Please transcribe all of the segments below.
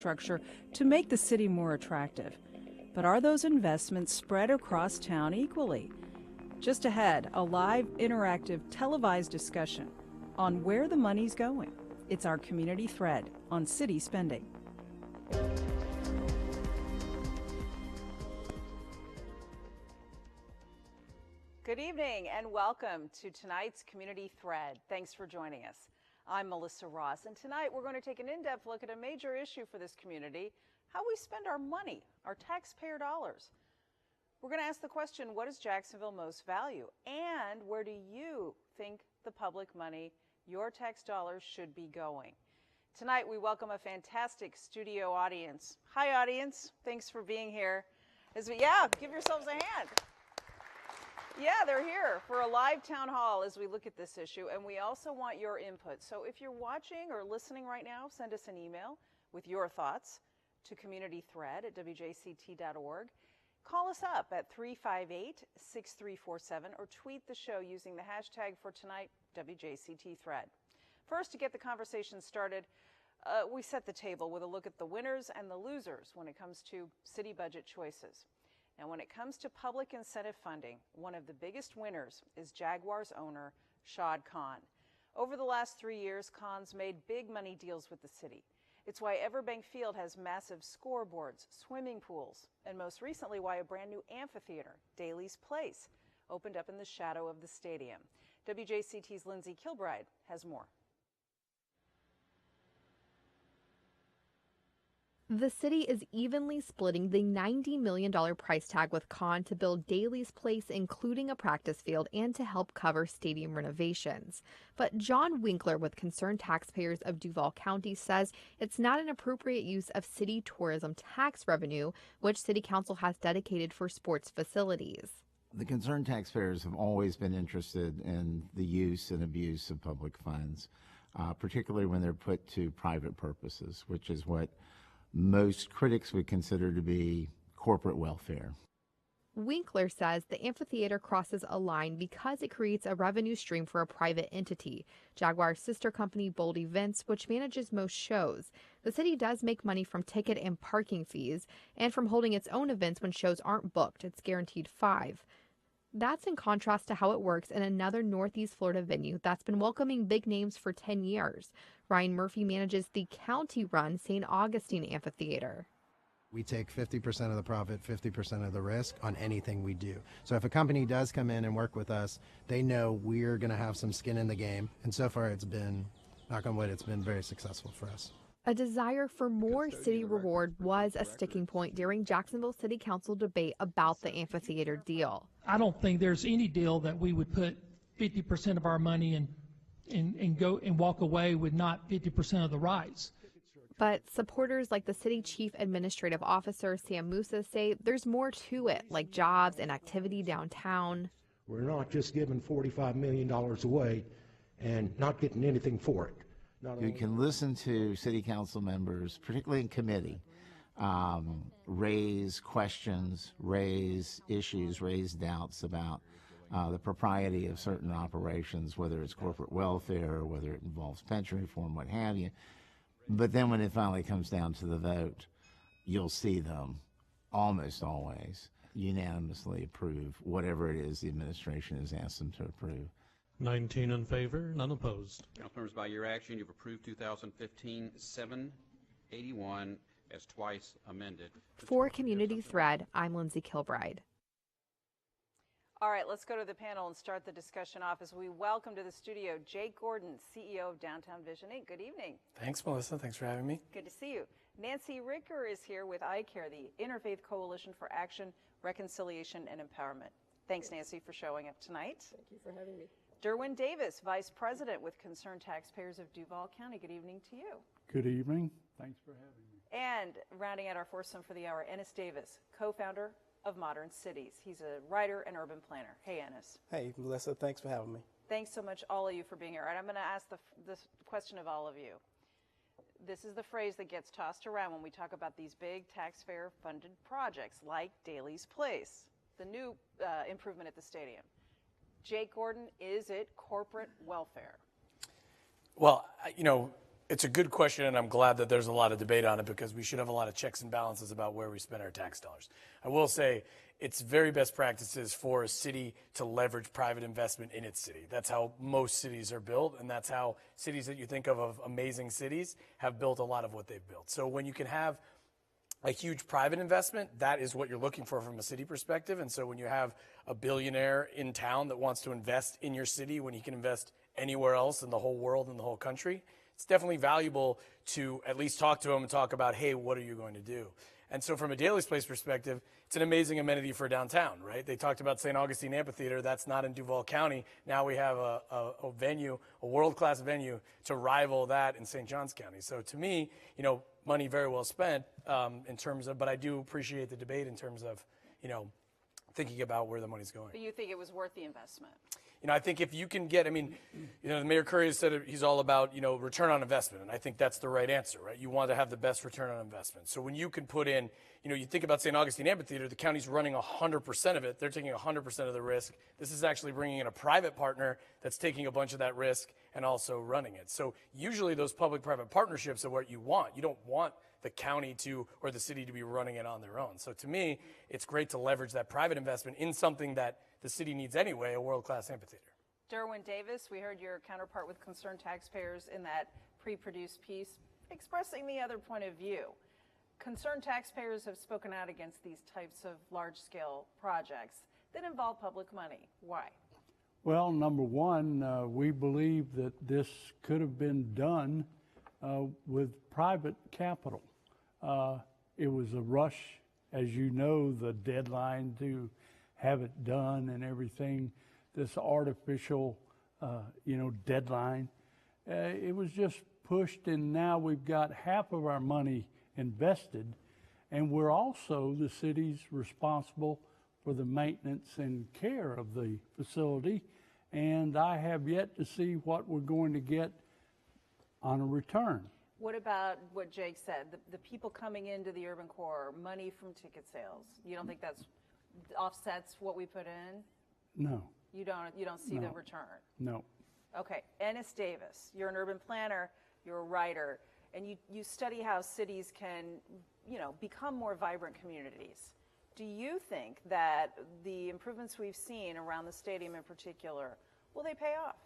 Structure to make the city more attractive. But are those investments spread across town equally? Just ahead, a live, interactive, televised discussion on where the money's going. It's our community thread on city spending. Good evening and welcome to tonight's Community Thread. Thanks for joining us. I'm Melissa Ross, and tonight we're going to take an in-depth look at a major issue for this community, how we spend our money, our taxpayer dollars. We're going to ask the question, what does Jacksonville most value? And where do you think the public money, your tax dollars, should be going? Tonight we welcome a fantastic studio audience. Hi audience, thanks for being here. Give yourselves a hand. Yeah, they're here for a live town hall as we look at this issue, and we also want your input. So if you're watching or listening right now, send us an email with your thoughts to communitythread@wjct.org. Call us up at 358-6347 or tweet the show using the hashtag for tonight, WJCTthread. First, to get the conversation started, we set the table with a look at the winners and the losers when it comes to city budget choices. Now, when it comes to public incentive funding, one of the biggest winners is Jaguar's owner, Shad Khan. Over the last 3 years, Khan's made big money deals with the city. It's why Everbank Field has massive scoreboards, swimming pools, and most recently why a brand new amphitheater, Daly's Place, opened up in the shadow of the stadium. WJCT's Lindsay Kilbride has more. The city is evenly splitting the $90 million price tag with Khan to build Daly's Place, including a practice field, and to help cover stadium renovations. But John Winkler with Concerned Taxpayers of Duval County says it's not an appropriate use of city tourism tax revenue, which City Council has dedicated for sports facilities. The Concerned Taxpayers have always been interested in the use and abuse of public funds, particularly when they're put to private purposes, which is what most critics would consider to be corporate welfare. Winkler says the amphitheater crosses a line because it creates a revenue stream for a private entity, Jaguar's sister company Bold Events, which manages most shows. The city does make money from ticket and parking fees and from holding its own events when shows aren't booked. It's guaranteed 5. That's in contrast to how it works in another Northeast Florida venue that's been welcoming big names for 10 years. Ryan Murphy manages the county-run St. Augustine Amphitheater. We take 50% of the profit, 50% of the risk on anything we do. So if a company does come in and work with us, they know we're going to have some skin in the game. And so far it's been, knock on wood, it's been very successful for us. A desire for more city reward was a sticking point during Jacksonville City Council debate about the amphitheater deal. I don't think there's any deal that we would put 50% of our money and go and walk away with not 50% of the rights. But supporters like the city chief administrative officer, Sam Musa, say there's more to it, like jobs and activity downtown. We're not just giving $45 million away and not getting anything for it. You can listen to city council members, particularly in committee, raise questions, raise issues, raise doubts about the propriety of certain operations, whether it's corporate welfare or whether it involves pension reform, what have you. But then when it finally comes down to the vote, you'll see them almost always unanimously approve whatever it is the administration has asked them to approve. 19 in favor, none opposed. Councilmembers, by your action, you've approved 2015-781 as twice amended. For Community Thread, I'm Lindsay Kilbride. All right, let's go to the panel and start the discussion off as we welcome to the studio Jake Gordon, CEO of Downtown Vision Inc. Good evening. Thanks, Melissa. Thanks for having me. Good to see you. Nancy Ricker is here with ICARE, the Interfaith Coalition for Action, Reconciliation, and Empowerment. Thanks, Nancy, for showing up tonight. Thank you for having me. Durwin Davis, Vice President with Concerned Taxpayers of Duval County. Good evening to you. Good evening. Thanks for having me. And rounding out our foursome for the hour, Ennis Davis, co-founder of Modern Cities. He's a writer and urban planner. Hey, Ennis. Hey, Melissa. Thanks for having me. Thanks so much, all of you, for being here. All right, I'm going to ask this question of all of you. This is the phrase that gets tossed around when we talk about these big taxpayer-funded projects like Daly's Place, the new improvement at the stadium. Jake Gordon, is it corporate welfare? Well, you know, It's a good question, and I'm glad that there's a lot of debate on it because we should have a lot of checks and balances about where we spend our tax dollars. I will say it's very best practices for a city to leverage private investment in its city. That's how most cities are built, and that's how cities that you think of amazing cities have built a lot of what they've built. So when you can have a huge private investment, that is what you're looking for from a city perspective. And so when you have a billionaire in town that wants to invest in your city when he can invest anywhere else in the whole world and the whole country, it's definitely valuable to at least talk to him and talk about, hey, what are you going to do? And so from a Daly's Place perspective, it's an amazing amenity for downtown, right? They talked about St. Augustine Amphitheater. That's not in Duval County. Now we have a venue, a world-class venue to rival that in St. Johns County. So to me, money very well spent in terms of, but I do appreciate the debate in terms of, thinking about where the money's going. But you think it was worth the investment? I think if you can get, the Mayor Curry has said he's all about, return on investment. And I think that's the right answer, right? You want to have the best return on investment. So when you can put in, you think about St. Augustine Amphitheater, the county's running 100% of it. They're taking 100% of the risk. This is actually bringing in a private partner that's taking a bunch of that risk and also running it. So usually those public-private partnerships are what you want. You don't want the county or the city to be running it on their own. So to me, it's great to leverage that private investment in something that the city needs anyway, a world-class amphitheater. Durwin Davis, we heard your counterpart with Concerned Taxpayers in that pre-produced piece expressing the other point of view. Concerned taxpayers have spoken out against these types of large-scale projects that involve public money. Why? Well, number one, we believe that this could have been done with private capital. It was a rush, as you know, the deadline to have it done and everything, this artificial, deadline. It was just pushed, and now we've got half of our money invested, and we're also, the city's responsible for the maintenance and care of the facility, and I have yet to see what we're going to get on a return. What about what Jake said, the people coming into the urban core, money from ticket sales? You don't think that's offsets what we put in? No. You don't see the return? No. Okay, Ennis Davis, you're an urban planner, you're a writer, and you study how cities can, become more vibrant communities. Do you think that the improvements we've seen around the stadium in particular, will they pay off?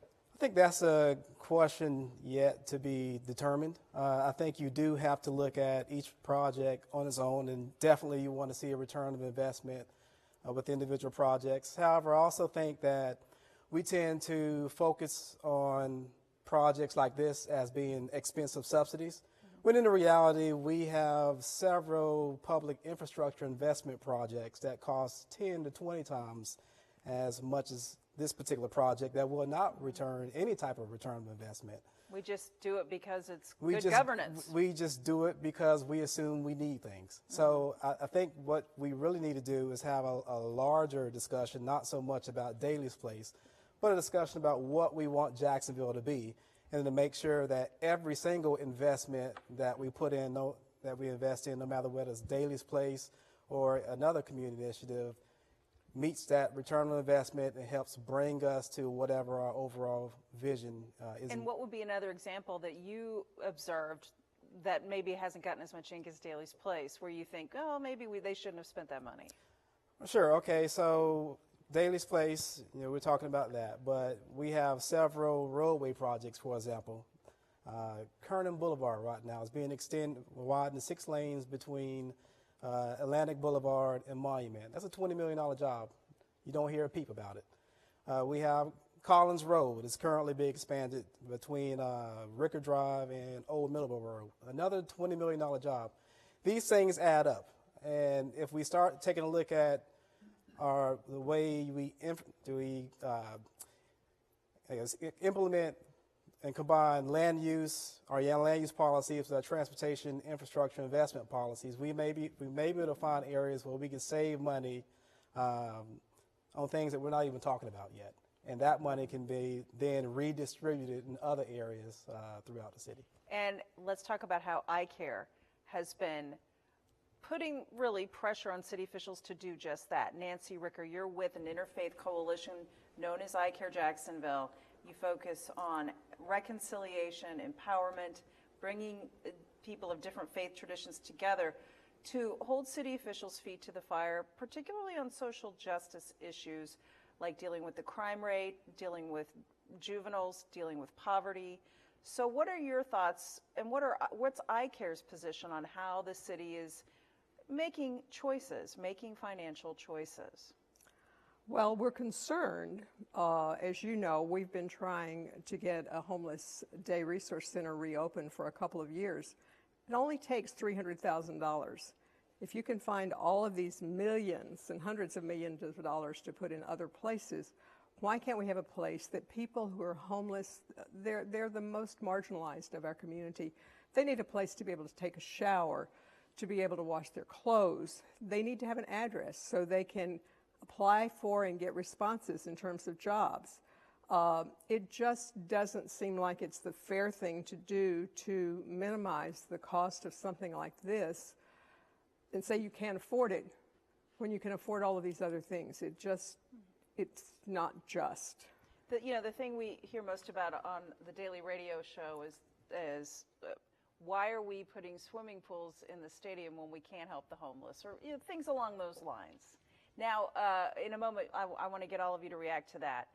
I think that's a question yet to be determined. I think you do have to look at each project on its own, and definitely you want to see a return of investment with individual projects. However, I also think that we tend to focus on projects like this as being expensive subsidies, when in reality we have several public infrastructure investment projects that cost 10 to 20 times as much as this particular project that will not return any type of return of investment. We just do it because it's good governance. We just do it because we assume we need things. So I think what we really need to do is have a larger discussion, not so much about Daly's Place, but a discussion about what we want Jacksonville to be, and to make sure that every single investment that we put in, that we invest in, no matter whether it's Daly's Place or another community initiative, meets that return on investment and helps bring us to whatever our overall vision is. And what would be another example that you observed that maybe hasn't gotten as much ink as Daly's Place, where you think, oh, maybe they shouldn't have spent that money? Sure. Okay. So Daly's Place, we're talking about that, but we have several roadway projects, for example. Kernan Boulevard right now is being widened to 6 lanes between Atlantic Boulevard and Monument. That's a $20 million job. You don't hear a peep about it. We have Collins Road. It's currently being expanded between Rickard Drive and Old Middleborough Road. Another $20 million job. These things add up. And if we start taking a look at the way we implement and combine land use, our land use policies with our transportation infrastructure investment policies, we may be able to find areas where we can save money on things that we're not even talking about yet. And that money can be then redistributed in other areas throughout the city. And let's talk about how ICARE has been putting really pressure on city officials to do just that. Nancy Ricker, you're with an interfaith coalition known as ICARE Jacksonville. You focus on reconciliation, empowerment, bringing people of different faith traditions together to hold city officials' feet to the fire, particularly on social justice issues like dealing with the crime rate, dealing with juveniles, dealing with poverty. So what are your thoughts, and what's ICARE's position on how the city is making choices, making financial choices? Well, we're concerned. As you know, we've been trying to get a homeless day resource center reopened for a couple of years. It only takes $300,000. If you can find all of these millions and hundreds of millions of dollars to put in other places, why can't we have a place that people who are homeless, they're the most marginalized of our community. They need a place to be able to take a shower, to be able to wash their clothes. They need to have an address so they can apply for and get responses in terms of jobs. It just doesn't seem like it's the fair thing to do to minimize the cost of something like this and say you can't afford it when you can afford all of these other things. It's not just. The thing we hear most about on the daily radio show is why are we putting swimming pools in the stadium when we can't help the homeless, or things along those lines. Now, in a moment, I want to get all of you to react to that.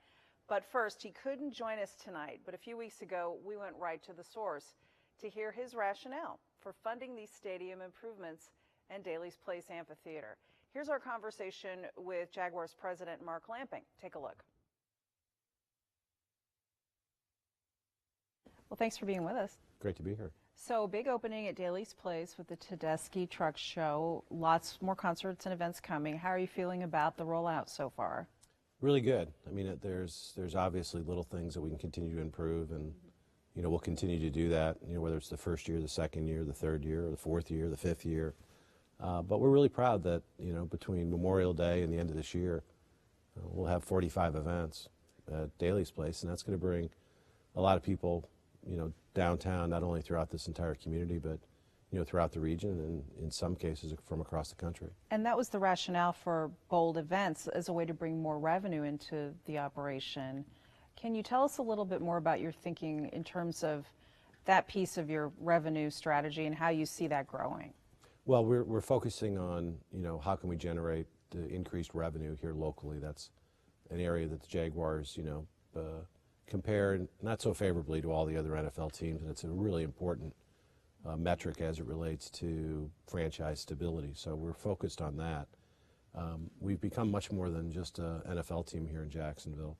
But first, he couldn't join us tonight, but a few weeks ago, we went right to the source to hear his rationale for funding these stadium improvements and Daly's Place Amphitheater. Here's our conversation with Jaguars President Mark Lamping. Take a look. Well, thanks for being with us. Great to be here. So, big opening at Daly's Place with the Tedeschi Truck Show. Lots more concerts and events coming. How are you feeling about the rollout so far? Really good. I mean, there's obviously little things that we can continue to improve, and we'll continue to do that. Whether it's the first year, the second year, the third year, or the fourth year, the fifth year. But we're really proud that between Memorial Day and the end of this year, we'll have 45 events at Daly's Place, and that's going to bring a lot of people, downtown, not only throughout this entire community, but throughout the region, and in some cases from across the country. And that was the rationale for bold events as a way to bring more revenue into the operation. Can you tell us a little bit more about your thinking in terms of that piece of your revenue strategy and how you see that growing? Well, we're focusing on, how can we generate the increased revenue here locally. That's an area that the Jaguars, compare not so favorably to all the other NFL teams, and it's a really important metric as it relates to franchise stability. So we're focused on that. We've become much more than just an NFL team here in Jacksonville.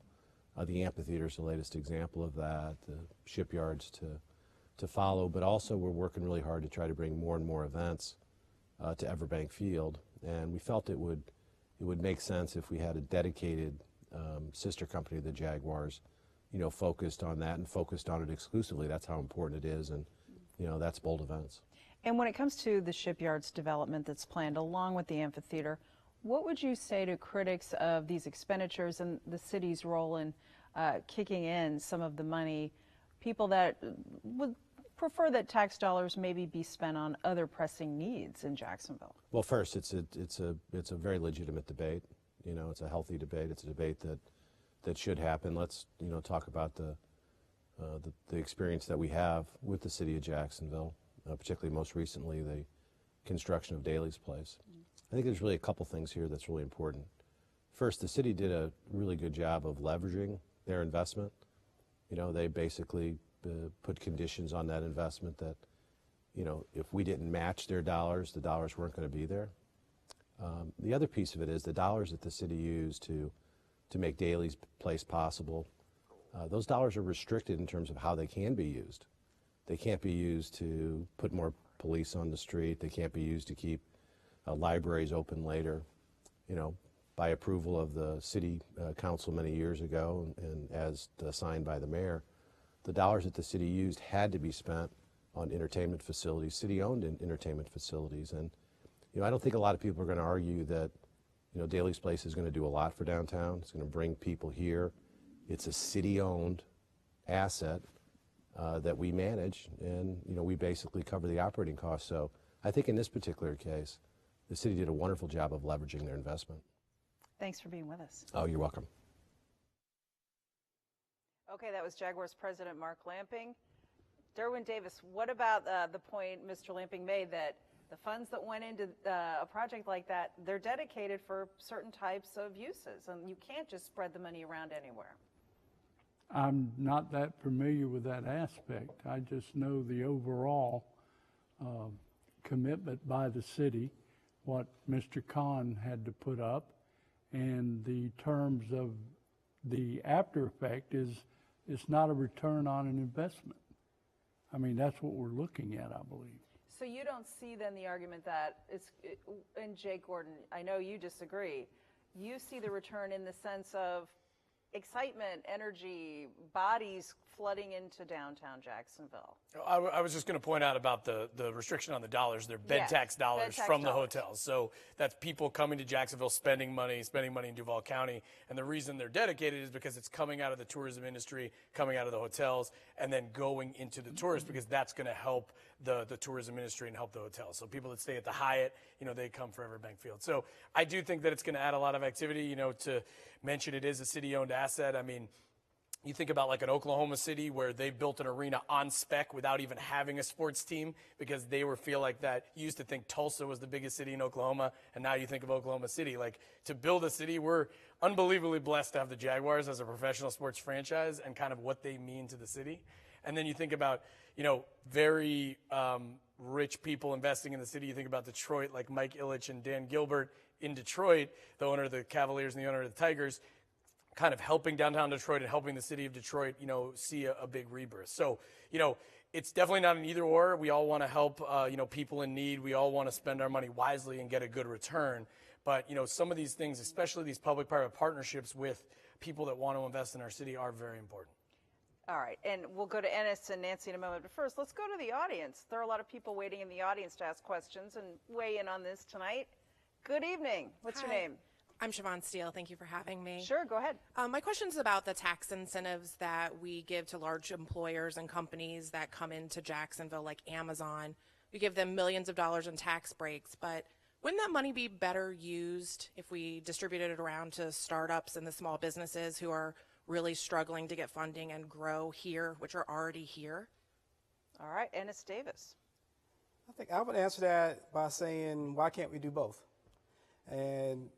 The amphitheater is the latest example of that, the shipyards to follow, but also we're working really hard to try to bring more and more events to Everbank Field, and we felt it would make sense if we had a dedicated sister company of the Jaguars, focused on that and focused on it exclusively. That's how important it is, and that's bold events. And when it comes to the shipyards development that's planned along with the amphitheater, what would you say to critics of these expenditures and the city's role in kicking in some of the money, people that would prefer that tax dollars maybe be spent on other pressing needs in Jacksonville? Well, first, it's a very legitimate debate. It's a healthy debate. It's a debate that should happen. Let's talk about the experience that we have with the city of Jacksonville, particularly most recently the construction of Daly's Place. I think there's really a couple things here that's really important. First, the city did a really good job of leveraging their investment. They basically put conditions on that investment that, if we didn't match their dollars, the dollars weren't going to be there. The other piece of it is the dollars that the city used to make Daly's Place possible. Those dollars are restricted in terms of how they can be used. They can't be used to put more police on the street. They can't be used to keep libraries open later. By approval of the city council many years ago, and as assigned by the mayor, the dollars that the city used had to be spent on entertainment facilities, city-owned entertainment facilities. And I don't think a lot of people are going to argue that Daly's Place is going to do a lot for downtown. It's going to bring people here. It's a city-owned asset that we manage, and we basically cover the operating costs. So I think in this particular case, the city did a wonderful job of leveraging their investment. Thanks for being with us. Oh, you're welcome. Okay, that was Jaguars President Mark Lamping. Durwin Davis, what about the point Mr. Lamping made that the funds that went into a project like that, they're dedicated for certain types of uses, and you can't just spread the money around anywhere? I'm not that familiar with that aspect. I just know the overall commitment by the city, what Mr. Khan had to put up, and the terms of the after effect is it's not a return on an investment. I mean, that's what we're looking at, I believe. So you don't see then the argument that and Jake Gordon, I know you disagree. You see the return in the sense of excitement, energy, bodies flooding into downtown Jacksonville. I was just going to point out about the restriction on the dollars. They're bed tax dollars from the hotels. So that's people coming to Jacksonville, spending money in Duval County. And the reason they're dedicated is because it's coming out of the tourism industry, coming out of the hotels, and then going into the tourists, because that's going to help the tourism industry and help the hotels. So people that stay at the Hyatt, they come for Everbank Field. So I do think that it's going to add a lot of activity, to mention it is a city-owned asset. I mean, you think about like an Oklahoma City where they built an arena on spec without even having a sports team because they feel like that. You used to think Tulsa was the biggest city in Oklahoma, and now you think of Oklahoma City. Like, to build a city, we're unbelievably blessed to have the Jaguars as a professional sports franchise and kind of what they mean to the city. And then you think about, very rich people investing in the city. You think about Detroit, like Mike Ilitch and Dan Gilbert in Detroit, the owner of the Cavaliers and the owner of the Tigers, kind of helping downtown Detroit and helping the city of Detroit, see a big rebirth. So, it's definitely not an either or. We all want to help, people in need. We all want to spend our money wisely and get a good return. But, some of these things, especially these public-private partnerships with people that want to invest in our city, are very important. All right, and we'll go to Ennis and Nancy in a moment. But first, let's go to the audience. There are a lot of people waiting in the audience to ask questions and weigh in on this tonight. Good evening. What's your name? I'm Siobhan Steele. Thank you for having me. Sure, go ahead. My question is about the tax incentives that we give to large employers and companies that come into Jacksonville, like Amazon. We give them millions of dollars in tax breaks, but wouldn't that money be better used if we distributed it around to startups and the small businesses who are really struggling to get funding and grow here, which are already here? All right, Ennis Davis. I think I would answer that by saying, why can't we do both? And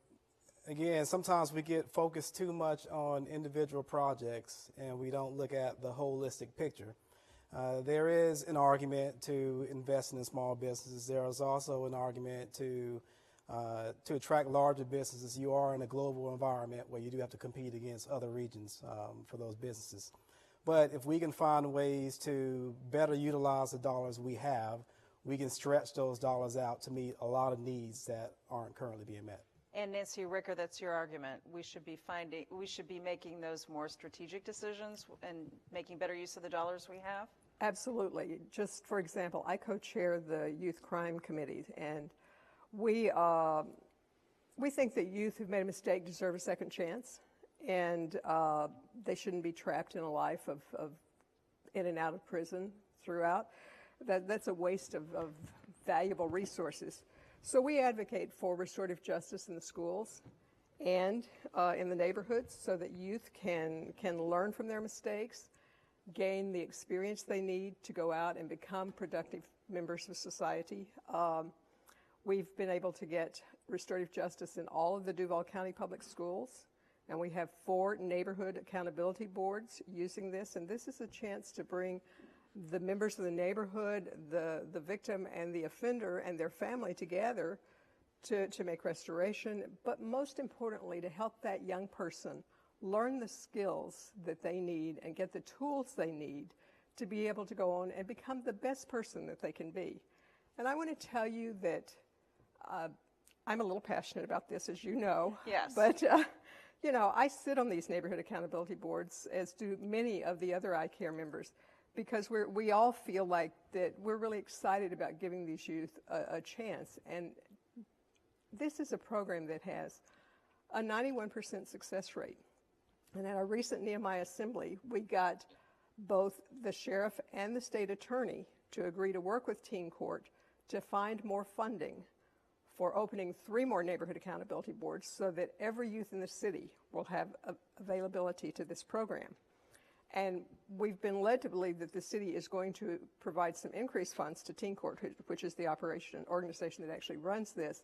again, sometimes we get focused too much on individual projects and we don't look at the holistic picture. There is an argument to invest in small businesses. There is also an argument to attract larger businesses. You are in a global environment where you do have to compete against other regions for those businesses. But if we can find ways to better utilize the dollars we have, we can stretch those dollars out to meet a lot of needs that aren't currently being met. And Nancy Ricker, that's your argument. We should be making those more strategic decisions and making better use of the dollars we have? Absolutely. Just for example, I co-chair the Youth Crime Committee, and we think that youth who've made a mistake deserve a second chance, and they shouldn't be trapped in a life of in and out of prison throughout. That's a waste of valuable resources. So we advocate for restorative justice in the schools and in the neighborhoods so that youth can learn from their mistakes, gain the experience they need to go out and become productive members of society. We've been able to get restorative justice in all of the Duval County public schools, and we have 4 neighborhood accountability boards using this, and this is a chance to bring the members of the neighborhood, the victim and the offender and their family together to make restoration, but most importantly to help that young person learn the skills that they need and get the tools they need to be able to go on and become the best person that they can be. And I want to tell you that I'm a little passionate about this, as you know. Yes. But, I sit on these neighborhood accountability boards, as do many of the other ICARE members, because we all feel like that we're really excited about giving these youth a chance. And this is a program that has a 91% success rate. And at our recent Nehemiah Assembly, we got both the sheriff and the state attorney to agree to work with Teen Court to find more funding for opening 3 more neighborhood accountability boards so that every youth in the city will have availability to this program. And we've been led to believe that the city is going to provide some increased funds to Teen Court, which is the organization that actually runs this,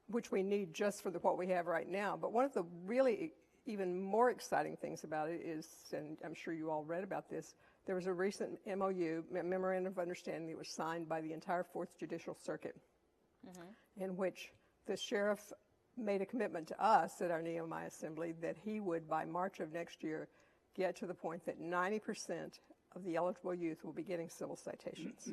which we need just for what we have right now. But one of the really even more exciting things about it is, and I'm sure you all read about this, there was a recent MOU, Memorandum of Understanding, that was signed by the entire 4th Judicial Circuit, in which the sheriff made a commitment to us at our Nehemiah Assembly that he would, by March of next year, get to the point that 90% of the eligible youth will be getting civil citations.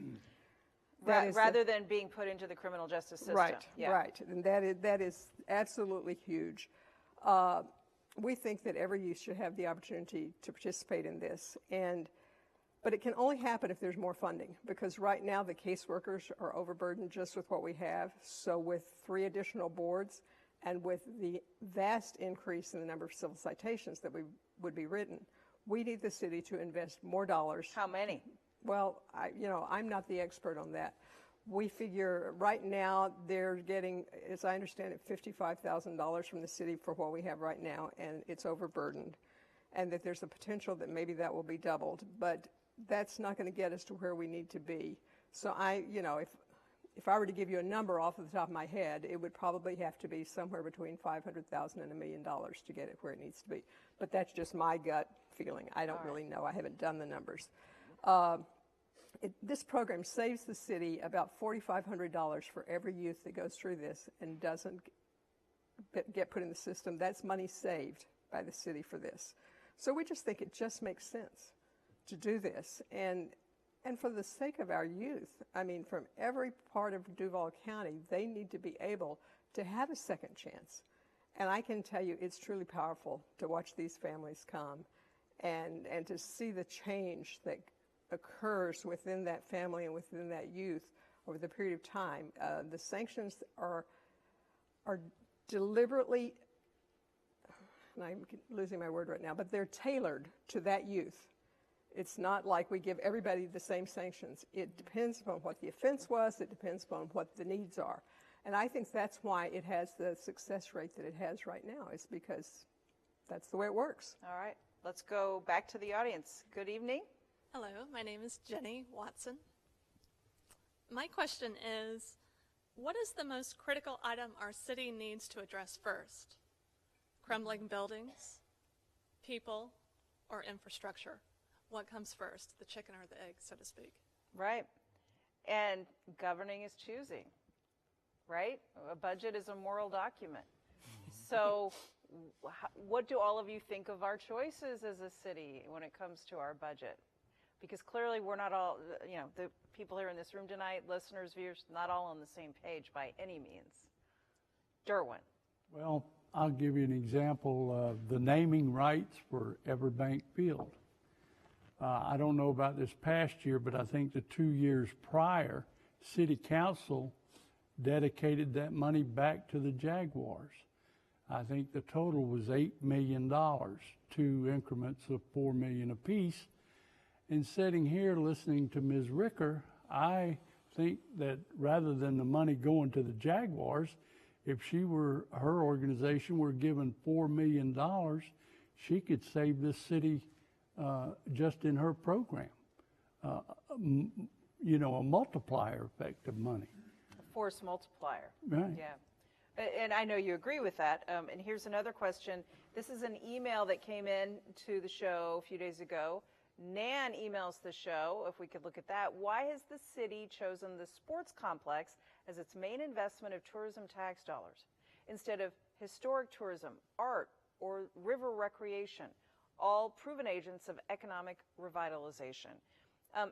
Rather than being put into the criminal justice system. Right, yeah. right. And that is absolutely huge. We think that every youth should have the opportunity to participate in this. But it can only happen if there's more funding, because right now the caseworkers are overburdened just with what we have. So with 3 additional boards and with the vast increase in the number of civil citations that would be written, we need the city to invest more dollars. How many? Well, I'm not the expert on that. We figure right now they're getting, as I understand it, $55,000 from the city for what we have right now, and it's overburdened, and that there's a potential that maybe that will be doubled, but that's not going to get us to where we need to be. So if I were to give you a number off of the top of my head, it would probably have to be somewhere between $500,000 and $1 million to get it where it needs to be. But that's just my gut feeling. I don't really know. I haven't done the numbers. This program saves the city about $4,500 for every youth that goes through this and doesn't get put in the system. That's money saved by the city for this. So we just think it just makes sense to do this. And for the sake of our youth, I mean, from every part of Duval County, they need to be able to have a second chance. And I can tell you, it's truly powerful to watch these families come and to see the change that occurs within that family and within that youth over the period of time. The sanctions are deliberately, and I'm losing my word right now, but they're tailored to that youth. It's not like we give everybody the same sanctions. It depends upon what the offense was. It depends upon what the needs are. And I think that's why it has the success rate that it has right now, is because that's the way it works. All right. Let's go back to the audience. Good evening. Hello, my name is Jenny Watson. My question is, what is the most critical item our city needs to address first? Crumbling buildings, people, or infrastructure? What comes first, the chicken or the egg, so to speak? Right. And governing is choosing, right? A budget is a moral document. So what do all of you think of our choices as a city when it comes to our budget? Because clearly we're not all, the people here in this room tonight, listeners, viewers, not all on the same page by any means. Durwin. Well, I'll give you an example of the naming rights for Everbank Field. I don't know about this past year, but I think the 2 years prior, City Council dedicated that money back to the Jaguars. I think the total was $8 million, 2 increments of $4 million apiece. And sitting here listening to Ms. Ricker, I think that rather than the money going to the Jaguars, if her organization were given $4 million, she could save this city just in her program. A multiplier effect of money. A force multiplier. Right. Yeah. And I know you agree with that. And here's another question. This is an email that came in to the show a few days ago. Nan emails the show, if we could look at that. Why has the city chosen the sports complex as its main investment of tourism tax dollars instead of historic tourism, art, or river recreation, all proven agents of economic revitalization?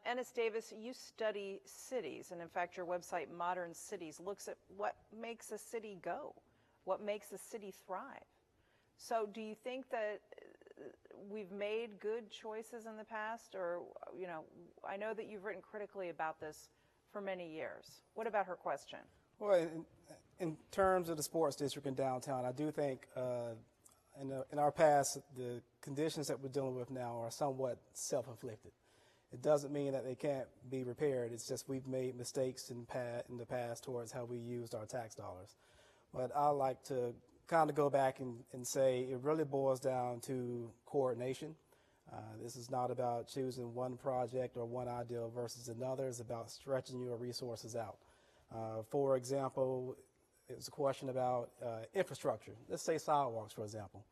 Ennis Davis, you study cities, and in fact your website, Modern Cities, looks at what makes a city go, what makes a city thrive. So do you think that we've made good choices in the past? Or, I know that you've written critically about this for many years. What about her question? Well, in terms of the sports district in downtown, I do think in our past, the conditions that we're dealing with now are somewhat self-inflicted. It doesn't mean that they can't be repaired. It's just we've made mistakes in the past towards how we used our tax dollars. But I like to kind of go back and say it really boils down to coordination. This is not about choosing one project or one ideal versus another. It's about stretching your resources out. For example, it's a question about infrastructure. Let's say sidewalks, for example.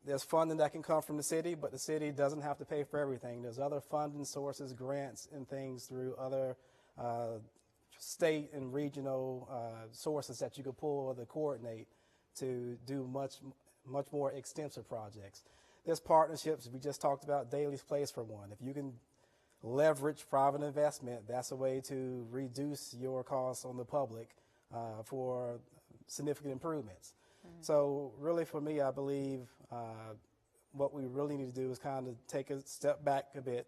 There's funding that can come from the city, but the city doesn't have to pay for everything. There's other funding sources, grants, and things through other state and regional sources that you could pull to coordinate to do much more extensive projects. There's partnerships. We just talked about Daly's Place for one. If you can leverage private investment, that's a way to reduce your costs on the public for significant improvements. So really for me, I believe what we really need to do is kind of take a step back a bit,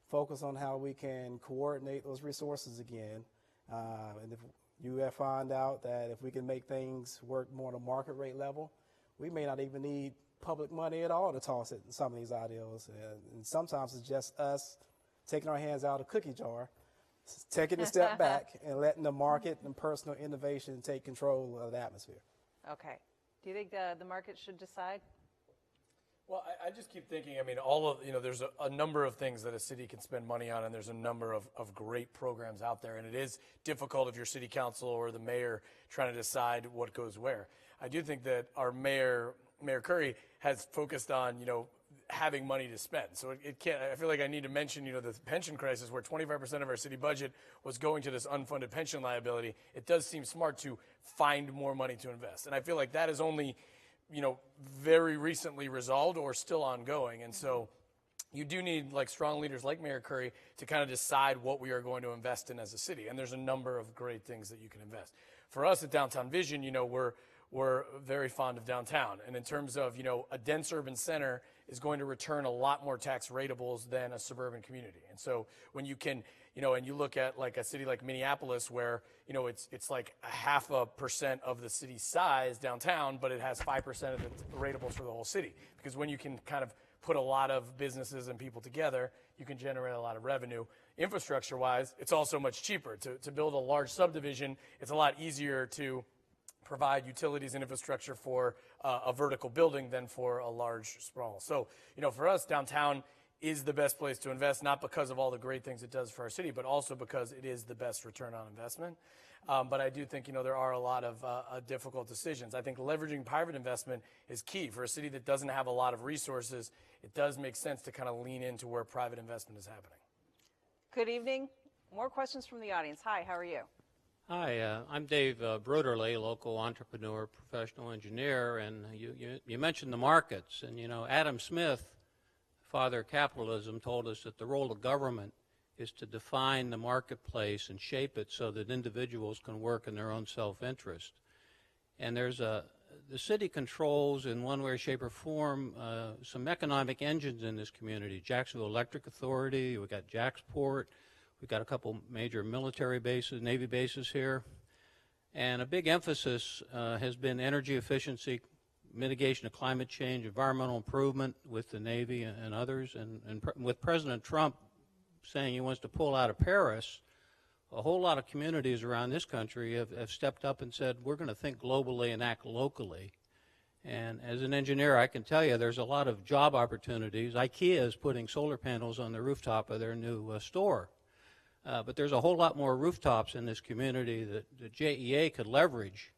focus on how we can coordinate those resources again. And if you find out that if we can make things work more on a market rate level, we may not even need public money at all to toss it in some of these ideals. And sometimes it's just us taking our hands out of the cookie jar, taking a step back and letting the market and personal innovation take control of the atmosphere. Okay. Do you think the market should decide? Well, I just keep thinking, I mean, there's a number of things that a city can spend money on, and there's a number of great programs out there, and it is difficult if you're city council or the mayor trying to decide what goes where. I do think that our Mayor Curry has focused on, having money to spend. So it can't, I feel like I need to mention, the pension crisis where 25% of our city budget was going to this unfunded pension liability. It does seem smart to find more money to invest. And I feel like that is only, very recently resolved or still ongoing. And so you do need strong leaders like Mayor Curry to kind of decide what we are going to invest in as a city. And there's a number of great things that you can invest. For us at Downtown Vision, we're very fond of downtown. And in terms of, a dense urban center is going to return a lot more tax ratables than a suburban community. And so when you can, and you look at a city like Minneapolis where, it's like 0.5% of the city's size downtown, but it has 5% of the ratables for the whole city. Because when you can kind of put a lot of businesses and people together, you can generate a lot of revenue. Infrastructure-wise, it's also much cheaper. To build a large subdivision, it's a lot easier to provide utilities and infrastructure for a vertical building than for a large sprawl. So, for us, downtown is the best place to invest, not because of all the great things it does for our city, but also because it is the best return on investment. But I do think, there are a lot of difficult decisions. I think leveraging private investment is key. For a city that doesn't have a lot of resources, it does make sense to kind of lean into where private investment is happening. Good evening. More questions from the audience. Hi, how are you? Hi, I'm Dave Broderly, local entrepreneur, professional engineer, and you mentioned the markets. And, Adam Smith, father of capitalism, told us that the role of government is to define the marketplace and shape it so that individuals can work in their own self-interest. And the city controls in one way, shape, or form some economic engines in this community. Jacksonville Electric Authority, we've got Jacksport, we've got a couple major military bases, Navy bases here. And a big emphasis has been energy efficiency, mitigation of climate change, environmental improvement with the Navy and others. And with President Trump saying he wants to pull out of Paris, a whole lot of communities around this country have stepped up and said, we're going to think globally and act locally. And as an engineer, I can tell you there's a lot of job opportunities. ICARE is putting solar panels on the rooftop of their new store. But there's a whole lot more rooftops in this community that the JEA could leverage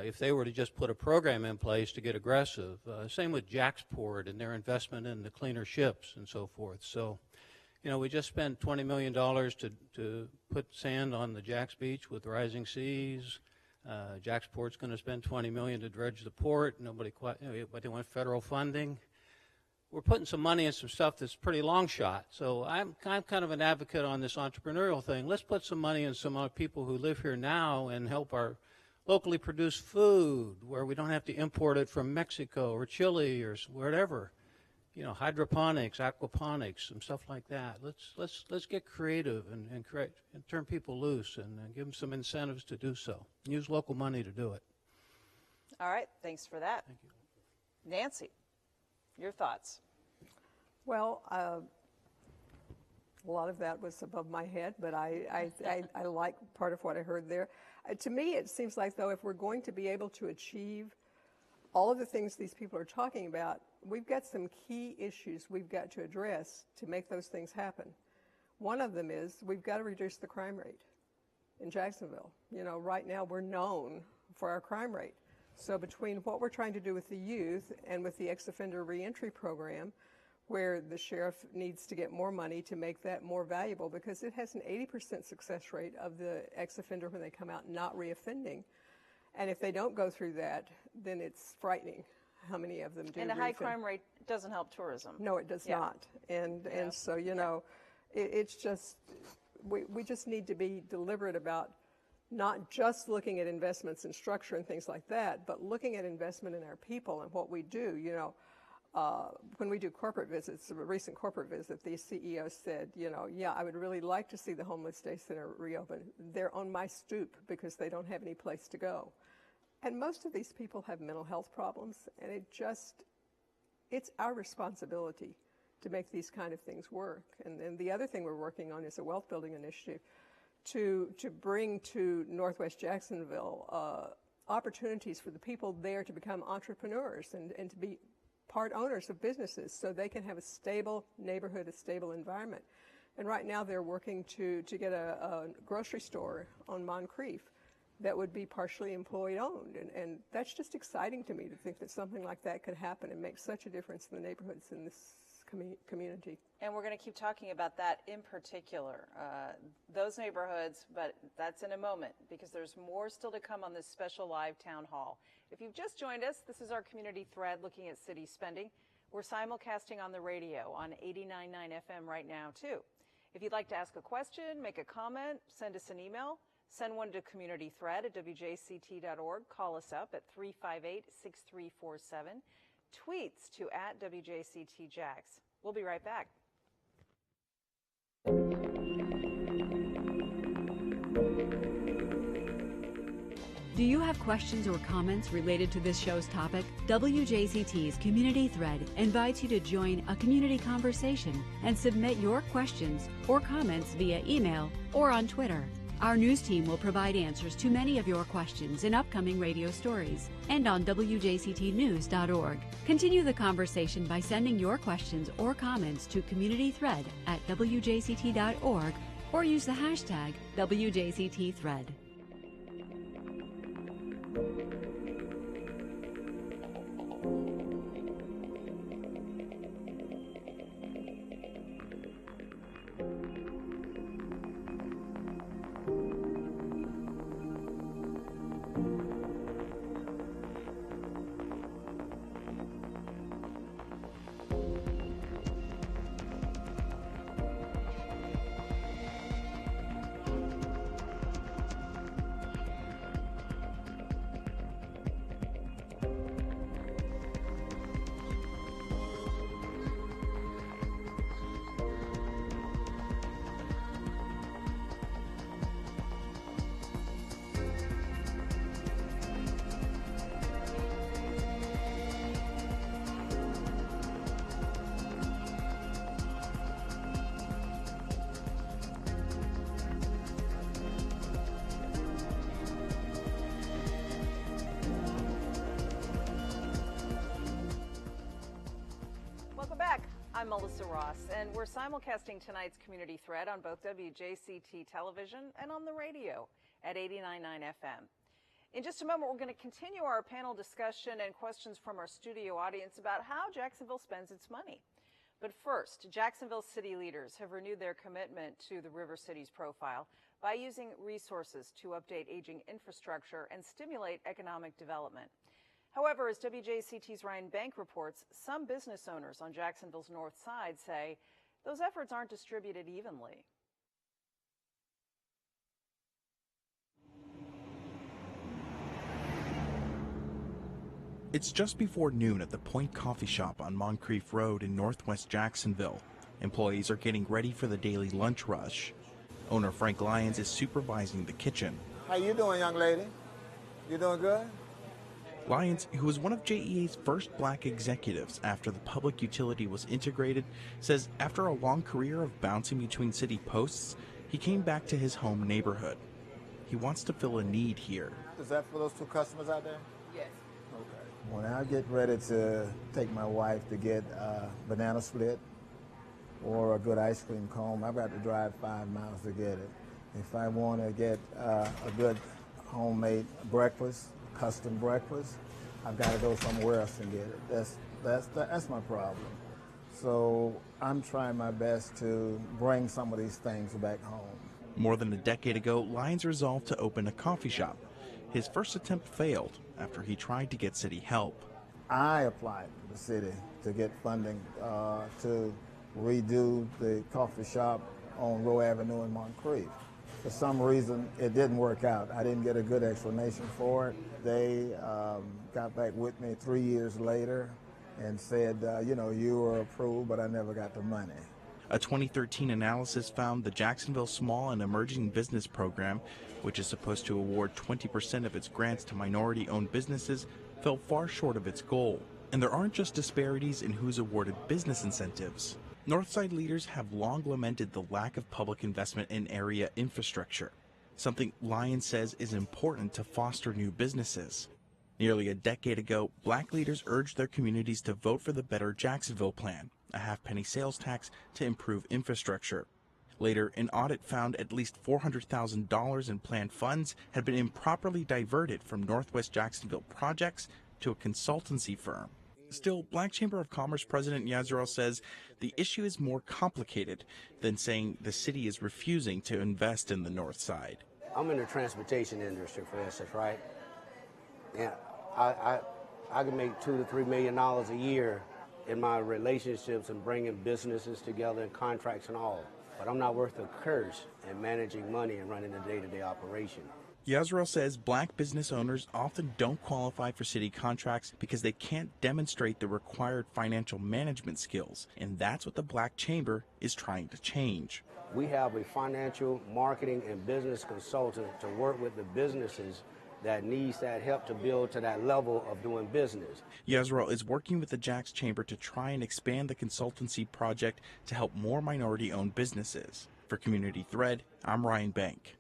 if they were to just put a program in place to get aggressive. Same with Jacksport and their investment in the cleaner ships and so forth. So, we just spent $20 million to put sand on the Jacks Beach with rising seas. Jacksport's going to spend $20 million to dredge the port. But they want federal funding. We're putting some money in some stuff that's pretty long shot. So I'm kind of an advocate on this entrepreneurial thing. Let's put some money in some people who live here now and help our locally produced food where we don't have to import it from Mexico or Chile or wherever. Hydroponics, aquaponics, some stuff like that. Let's get creative and turn people loose and give them some incentives to do so. Use local money to do it. All right, thanks for that. Thank you. Nancy, your thoughts? Well, a lot of that was above my head, but I like part of what I heard there. To me, it seems like, though, if we're going to be able to achieve all of the things these people are talking about, we've got some key issues we've got to address to make those things happen. One of them is we've got to reduce the crime rate in Jacksonville. You know, right now we're known for our crime rate. So between what we're trying to do with the youth and with the ex-offender reentry program, where the sheriff needs to get more money to make that more valuable, because it has an 80% success rate of the ex-offender when they come out not reoffending. And if they don't go through that, then it's frightening how many of them do. And a high crime rate doesn't help tourism. No, it does not. And so, you know, it's just, we just need to be deliberate about not just looking at investments in structure and things like that, but looking at investment in our people and what we do. You know, when we do corporate visits, a recent corporate visit, the CEO said, you know, yeah, I would really like to see the Homeless Day Center reopen. They're on my stoop because they don't have any place to go. And most of these people have mental health problems, and it's our responsibility to make these kind of things work. And the other thing we're working on is a wealth building initiative to bring to Northwest Jacksonville opportunities for the people there to become entrepreneurs and to be part owners of businesses so they can have a stable neighborhood, a stable environment. And right now they're working to get a grocery store on Moncrief that would be partially employee owned. And that's just exciting to me to think that something like that could happen and make such a difference in the neighborhoods in this community. And we're going to keep talking about that in particular, those neighborhoods, but that's in a moment because there's more still to come on this special live town hall. If you've just joined us, this is our community thread looking at city spending. We're simulcasting on the radio on 89.9 FM right now, too. If you'd like to ask a question, make a comment, send us an email. Send one to communitythread@wjct.org. Call us up at 358-6347. Tweets to @WJCTJax. We'll be right back. Do you have questions or comments related to this show's topic? WJCT's Community Thread invites you to join a community conversation and submit your questions or comments via email or on Twitter. Our news team will provide answers to many of your questions in upcoming radio stories and on WJCTnews.org. Continue the conversation by sending your questions or comments to communitythread@WJCT.org or use the hashtag WJCTthread. I'm Melissa Ross, and we're simulcasting tonight's community thread on both WJCT television and on the radio at 89.9 FM. In just a moment, we're going to continue our panel discussion and questions from our studio audience about how Jacksonville spends its money. But first, Jacksonville city leaders have renewed their commitment to the River City's profile by using resources to update aging infrastructure and stimulate economic development. However, as WJCT's Ryan Bank reports, some business owners on Jacksonville's north side say those efforts aren't distributed evenly. It's just before noon at the Point Coffee Shop on Moncrief Road in northwest Jacksonville. Employees are getting ready for the daily lunch rush. Owner Frank Lyons is supervising the kitchen. How you doing, young lady? You doing good? Lyons, who was one of JEA's first black executives after the public utility was integrated, says after a long career of bouncing between city posts, he came back to his home neighborhood. He wants to fill a need here. Is that for those two customers out there? Yes. When I get ready to take my wife to get a banana split or a good ice cream cone, I've got to drive 5 miles to get it. If I want to get a good homemade breakfast, custom breakfast, I've got to go somewhere else and get it. That's my problem. So I'm trying my best to bring some of these things back home. More than a decade ago, Lyons resolved to open a coffee shop. His first attempt failed after he tried to get city help. I applied to the city to get funding to redo the coffee shop on Roe Avenue in Moncrief. For some reason, it didn't work out. I didn't get a good explanation for it. They got back with me 3 years later and said, you were approved, but I never got the money. A 2013 analysis found the Jacksonville Small and Emerging Business Program, which is supposed to award 20% of its grants to minority-owned businesses, fell far short of its goal. And there aren't just disparities in who's awarded business incentives. Northside leaders have long lamented the lack of public investment in area infrastructure, something Lyons says is important to foster new businesses. Nearly a decade ago, black leaders urged their communities to vote for the Better Jacksonville plan, a half-penny sales tax to improve infrastructure. Later, an audit found at least $400,000 in planned funds had been improperly diverted from Northwest Jacksonville projects to a consultancy firm. Still, Black Chamber of Commerce President Yazrel says the issue is more complicated than saying the city is refusing to invest in the North Side. I'm in the transportation industry, for instance, right? And I can make $2 to $3 million a year in my relationships and bringing businesses together and contracts and all. But I'm not worth a curse in managing money and running a day-to-day operation. Yazrel says black business owners often don't qualify for city contracts because they can't demonstrate the required financial management skills, and that's what the Black Chamber is trying to change. We have a financial, marketing, and business consultant to work with the businesses that needs that help to build to that level of doing business. Yazrel is working with the Jacks Chamber to try and expand the consultancy project to help more minority-owned businesses. For Community Thread, I'm Ryan Bank.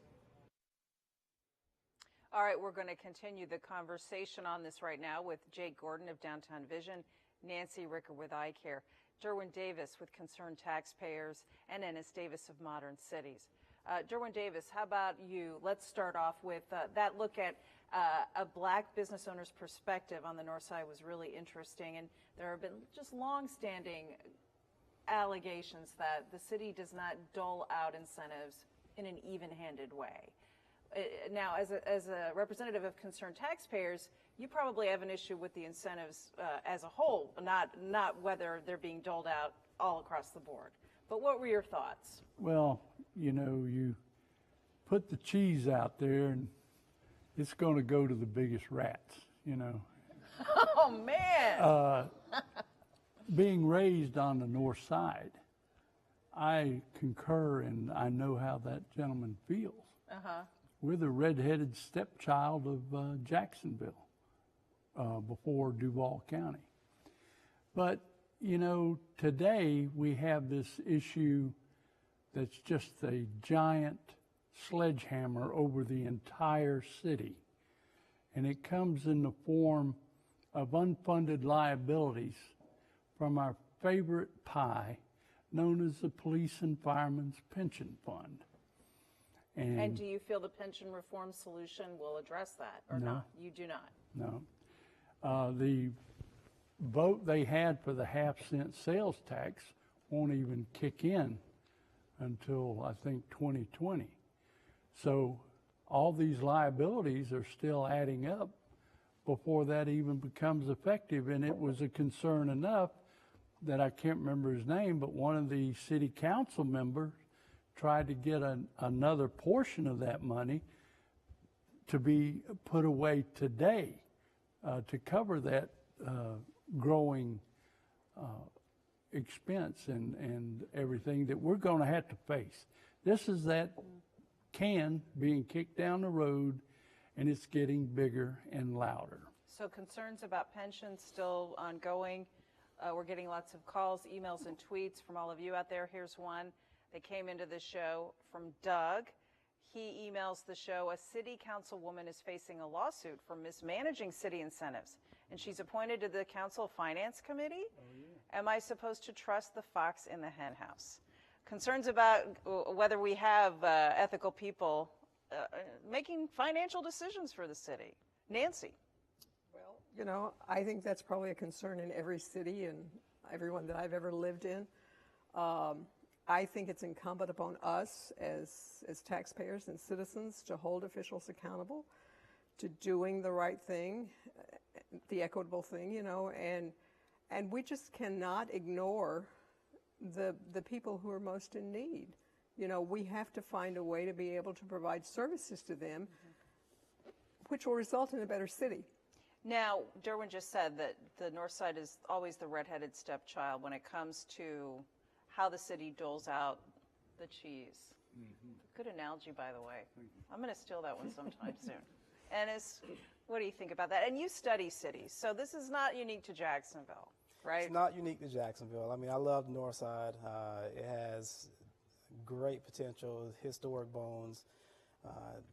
All right, we're going to continue the conversation on this right now with Jake Gordon of Downtown Vision, Nancy Ricker with ICARE, Durwin Davis with Concerned Taxpayers, and Ennis Davis of Modern Cities. Durwin Davis, how about you? Let's start off with that look at a black business owner's perspective on the North Side was really interesting, and there have been just long-standing allegations that the city does not dole out incentives in an even-handed way. Now, as a representative of Concerned Taxpayers, you probably have an issue with the incentives as a whole, not whether they're being doled out all across the board. But what were your thoughts? Well, you put the cheese out there and it's going to go to the biggest rats, Oh, man. Being raised on the North Side, I concur and I know how that gentleman feels. Uh-huh. We're the redheaded stepchild of Jacksonville before Duval County. But, today we have this issue that's just a giant sledgehammer over the entire city. And it comes in the form of unfunded liabilities from our favorite pie, known as the Police and Firemen's Pension Fund. And do you feel the pension reform solution will address that or not? You do not? No. The vote they had for the half-cent sales tax won't even kick in until, I think, 2020. So all these liabilities are still adding up before that even becomes effective. And it was a concern enough that I can't remember his name, but one of the city council members tried to get another portion of that money to be put away today to cover that growing expense and everything that we're going to have to face. This is that can being kicked down the road, and it's getting bigger and louder. So concerns about pensions still ongoing. We're getting lots of calls, emails, and tweets from all of you out there. Here's one that came into the show from Doug. he emails the show, a city councilwoman is facing a lawsuit for mismanaging city incentives, and she's appointed to the council finance committee. Am I supposed to trust the fox in the hen house? Concerns about whether we have ethical people making financial decisions for the city. Nancy. Well, you know, I think that's probably a concern in every city and everyone that I've ever lived in. I think it's incumbent upon us as taxpayers and citizens to hold officials accountable to doing the right thing, the equitable thing, you know, and we just cannot ignore the people who are most in need. You know, we have to find a way to be able to provide services to them, which will result in a better city. Now, Durwin just said that the North Side is always the redheaded stepchild when it comes to how the city doles out the cheese. Good analogy, by the way. I'm going to steal that one sometime soon. Ennis, what do you think about that? And you study cities, so this is not unique to Jacksonville, right? It's not unique to Jacksonville. I mean, I love the North Side. It has great potential, historic bones.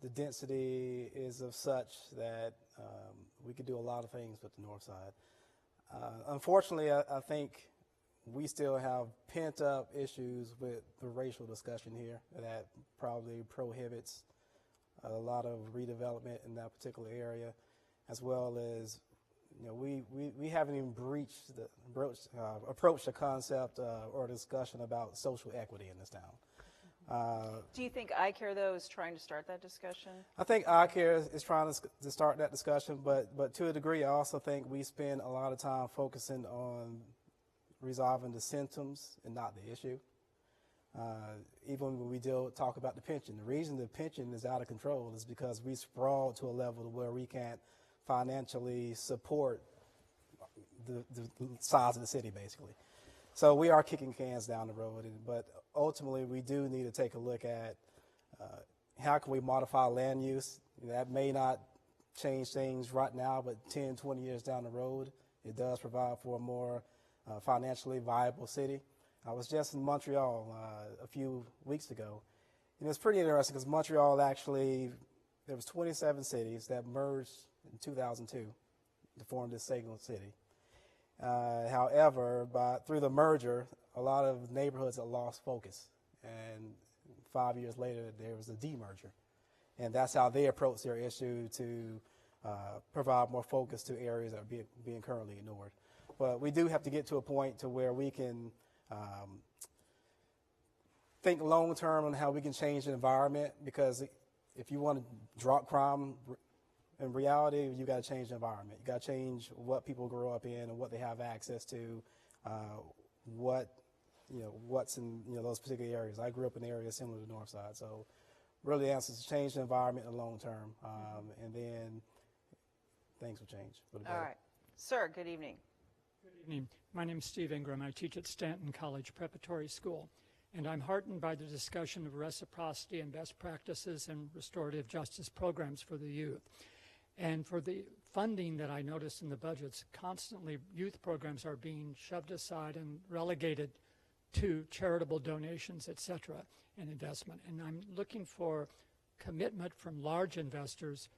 The density is of such that we could do a lot of things with the North Side. Unfortunately, I think we still have pent-up issues with the racial discussion here that probably prohibits a lot of redevelopment in that particular area, as well as, you know, we haven't even approached the concept or discussion about social equity in this town. Do you think ICARE, though, is trying to start that discussion? I think ICARE is trying to start that discussion, but to a degree, I also think we spend a lot of time focusing on resolving the symptoms and not the issue. Even when we talk about the pension, the reason the pension is out of control is because we sprawled to a level where we can't financially support the size of the city, basically. So we are kicking cans down the road, but ultimately we do need to take a look at how can we modify land use. That may not change things right now, but 10, 20 years down the road, it does provide for a more financially viable city. I was just in Montreal a few weeks ago, and it's pretty interesting because Montreal actually, there was 27 cities that merged in 2002 to form this single city. However, through the merger, a lot of neighborhoods had lost focus, and 5 years later there was a demerger, and that's how they approached their issue to provide more focus to areas that are being currently ignored. But we do have to get to a point to where we can think long term on how we can change the environment, because if you want to drop crime in reality, you got to change the environment. You got to change what people grow up in and what they have access to, what's in those particular areas. I grew up in areas similar to the North Side, so really the answer is to change the environment in the long term, and then things will change for the better. All right, sir. Good evening. Good evening. My name is Steve Ingram. I teach at Stanton College Preparatory School, and I'm heartened by the discussion of reciprocity and best practices and restorative justice programs for the youth. And for the funding that I noticed in the budgets, constantly youth programs are being shoved aside and relegated to charitable donations, et cetera, and investment. And I'm looking for commitment from large investors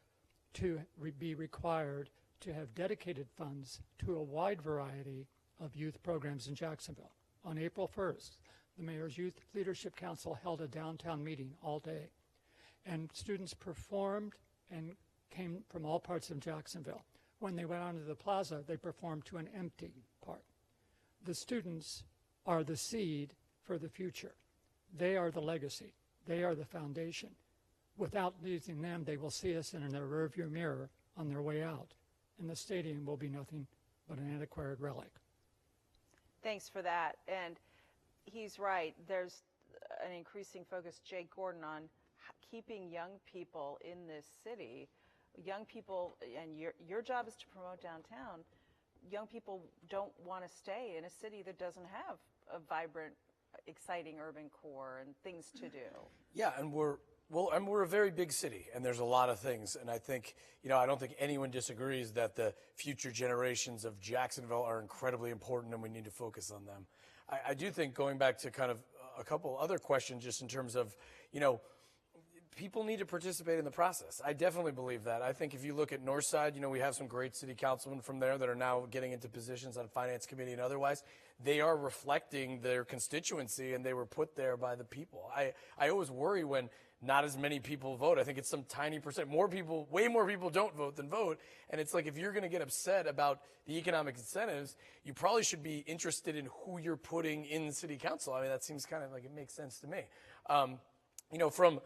to be required to have dedicated funds to a wide variety of youth programs in Jacksonville. On April 1st, the Mayor's Youth Leadership Council held a downtown meeting all day, and students performed and came from all parts of Jacksonville. When they went onto the plaza, they performed to an empty part. The students are the seed for the future. They are the legacy. They are the foundation. Without losing them, they will see us in their rearview mirror on their way out, and the stadium will be nothing but an antiquated relic. Thanks for that. And he's right. There's an increasing focus, Jake Gordon, on keeping young people in this city. Young people, and your job is to promote downtown. Young people don't want to stay in a city that doesn't have a vibrant, exciting urban core and things to do. Yeah, and we're a very big city, and there's a lot of things. And I think, I don't think anyone disagrees that the future generations of Jacksonville are incredibly important, and we need to focus on them. I do think, going back to kind of a couple other questions, just in terms of, people need to participate in the process. I definitely believe that. I think if you look at Northside, you know, we have some great city councilmen from there that are now getting into positions on finance committee and otherwise. They are reflecting their constituency, and they were put there by the people. I always worry when not as many people vote. I think it's some tiny percent. Way more people don't vote than vote. And it's like, if you're going to get upset about the economic incentives, you probably should be interested in who you're putting in city council. I mean, that seems kind of like it makes sense to me. You know, from